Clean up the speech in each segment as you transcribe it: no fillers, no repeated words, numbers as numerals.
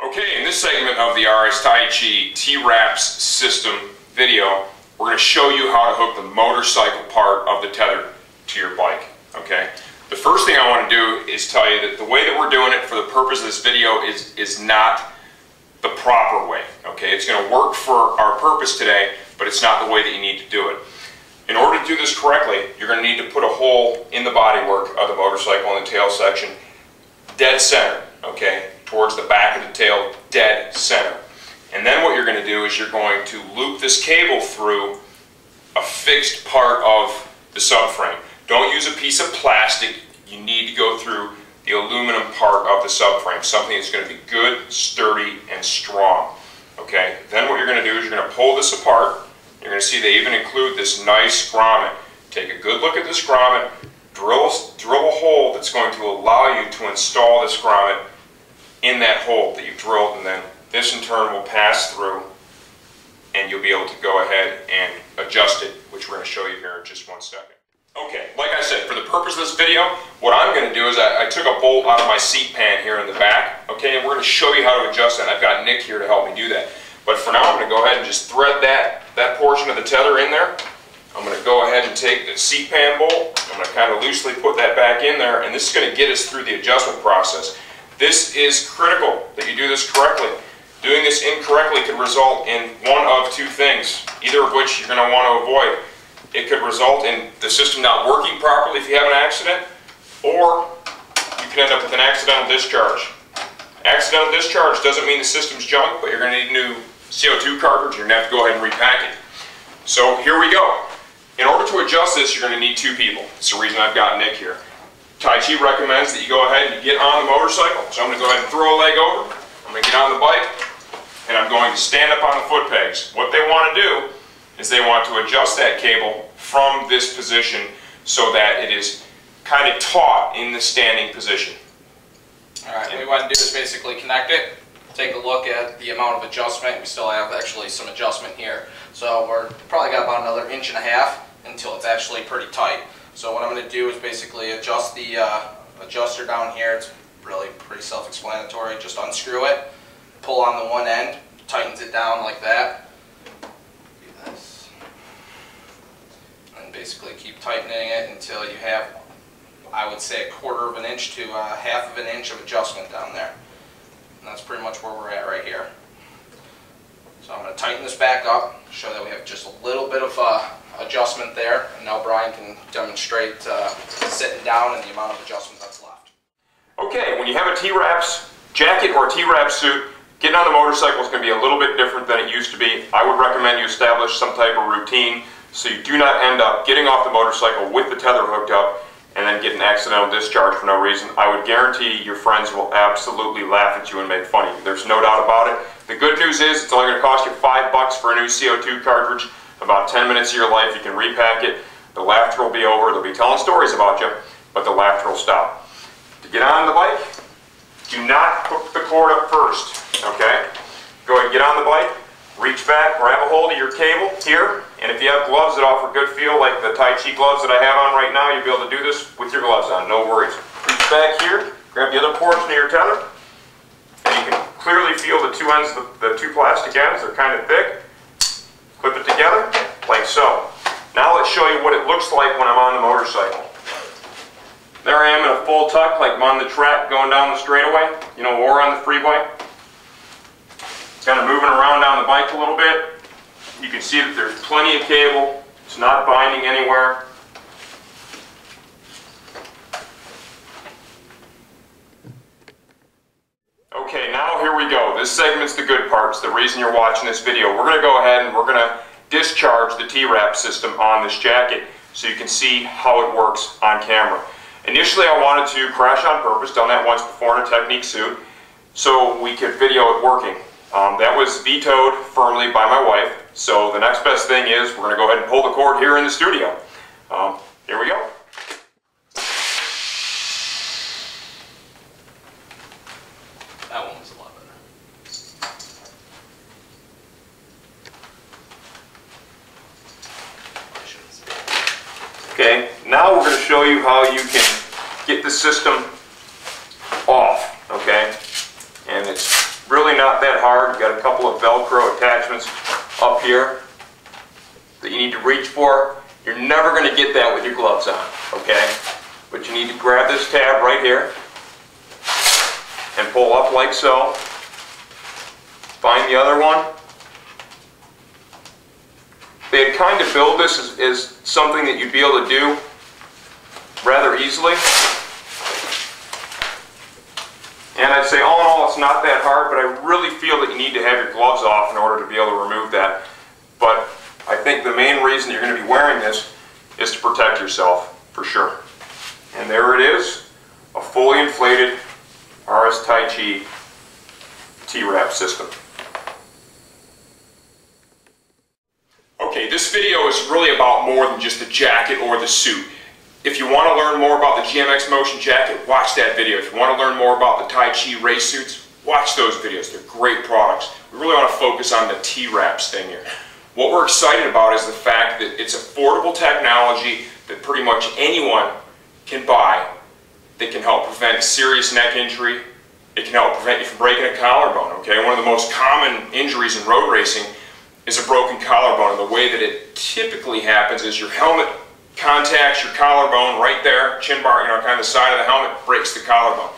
Okay, in this segment of the RS Taichi T-Wraps system video, we're going to show you how to hook the motorcycle part of the tether to your bike. Okay, the first thing I want to do is tell you that the way that we're doing it for the purpose of this video is not the proper way. Okay, it's going to work for our purpose today, but it's not the way that you need to do it. In order to do this correctly, you're going to need to put a hole in the bodywork of the motorcycle in the tail section, dead center, okay, towards the back of the tail, dead center. And then what you're going to do is you're going to loop this cable through a fixed part of the subframe. Don't use a piece of plastic. You need to go through the aluminum part of the subframe, something that's going to be good, sturdy, and strong. Okay. Then what you're going to do is you're going to pull this apart. You're going to see they even include this nice grommet. Take a good look at this grommet. Drill a hole that's going to allow you to install this grommet in that hole that you've drilled, and then this in turn will pass through and you'll be able to go ahead and adjust it, which we're going to show you here in just one second. Okay, like I said, for the purpose of this video, what I'm going to do is I took a bolt out of my seat pan here in the back, okay, and we're going to show you how to adjust that. I've got Nick here to help me do that. But for now, I'm going to go ahead and just thread that portion of the tether in there. I'm going to go ahead and take the seat pan bolt. I'm going to kind of loosely put that back in there, and this is going to get us through the adjustment process. This is critical that you do this correctly. Doing this incorrectly could result in one of two things, either of which you're going to want to avoid. It could result in the system not working properly if you have an accident, or you could end up with an accidental discharge. Accidental discharge doesn't mean the system's junk, but you're going to need a new CO2 cartridge. You're going to have to go ahead and repack it. So here we go. In order to adjust this, you're going to need two people. That's the reason I've got Nick here. Taichi recommends that you go ahead and get on the motorcycle. So I'm going to go ahead and throw a leg over. I'm going to get on the bike, and I'm going to stand up on the foot pegs. What they want to do is they want to adjust that cable from this position so that it is kind of taut in the standing position. Alright, what we want to do is basically connect it, take a look at the amount of adjustment. We still have actually some adjustment here. So we're probably got about another 1.5 inches until it's actually pretty tight. So what I'm going to do is basically adjust the adjuster down here. It's really pretty self-explanatory. Just unscrew it, pull on the one end, tightens it down like that. Do this. And basically keep tightening it until you have, I would say, 1/4 inch to 1/2 inch of adjustment down there. And that's pretty much where we're at right here. So I'm going to tighten this back up, show that we have just a little bit of adjustment there, and now Brian can demonstrate sitting down and the amount of adjustment that's left. Okay, when you have a T-Wraps jacket or a T-Wraps suit, getting on the motorcycle is going to be a little bit different than it used to be. I would recommend you establish some type of routine so you do not end up getting off the motorcycle with the tether hooked up and then get an accidental discharge for no reason. I would guarantee your friends will absolutely laugh at you and make fun of you. There's no doubt about it. The good news is it's only going to cost you $5 for a new CO2 cartridge. About 10 minutes of your life, you can repack it. The laughter will be over. They'll be telling stories about you, but the laughter will stop. To get on the bike, do not hook the cord up first, okay? Go ahead and get on the bike, reach back, grab a hold of your cable here, and if you have gloves that offer good feel, like the Taichi gloves that I have on right now, you'll be able to do this with your gloves on, no worries. Reach back here, grab the other portion of your tether, and you can clearly feel the two ends, the two plastic ends, they're kind of thick. Clip it together, like so. Now let's show you what it looks like when I'm on the motorcycle. There I am in a full tuck, like I'm on the track going down the straightaway, you know, or on the freeway. Kind of moving around down the bike a little bit. You can see that there's plenty of cable. It's not binding anywhere. Okay, now here we go. This segment's the good part. It's the reason you're watching this video. We're going to go ahead and we're going to discharge the T-Wrap system on this jacket so you can see how it works on camera. Initially I wanted to crash on purpose, done that once before in a Technique suit, so we could video it working. That was vetoed firmly by my wife, so the next best thing is we're going to go ahead and pull the cord here in the studio. Here we go. That one was a lot better. Okay, now we're going to show you how you can get the system off, okay? And it's really really not that hard. You've got a couple of Velcro attachments up here that you need to reach for. You're never going to get that with your gloves on, okay? But you need to grab this tab right here and pull up like so. Find the other one. They had kind of built this as something that you'd be able to do rather easily. And I'd say all in all it's not that hard, but I really feel that you need to have your gloves off in order to be able to remove that. But I think the main reason you're going to be wearing this is to protect yourself, for sure. And there it is, a fully inflated RS Taichi T-Wrap system. Okay, this video is really about more than just the jacket or the suit. If you want to learn more about the GMX Motion jacket, watch that video. If you want to learn more about the Taichi race suits, watch those videos. They're great products. We really want to focus on the T-Wraps thing here. What we're excited about is the fact that it's affordable technology that pretty much anyone can buy that can help prevent serious neck injury. It can help prevent you from breaking a collarbone, okay? One of the most common injuries in road racing is a broken collarbone. And the way that it typically happens is your helmet contacts your collarbone right there, chin bar, you know, kind of the side of the helmet, breaks the collarbone.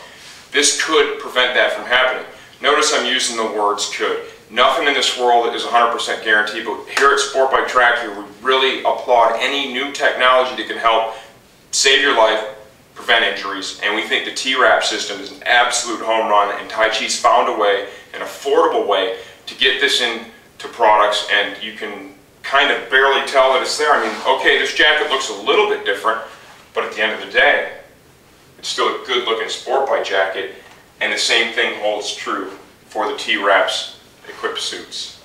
This could prevent that from happening. Notice I'm using the words could. Nothing in this world is 100% guaranteed, but here at Sport Bike Track, we really applaud any new technology that can help save your life, prevent injuries, and we think the T-Wrap system is an absolute home run, and Taichi's found a way, an affordable way, to get this into products, and you can kind of barely tell that it's there. I mean, okay, this jacket looks a little bit different, but at the end of the day, it's still a good-looking sport bike jacket, and the same thing holds true for the T-Wraps equipped suits.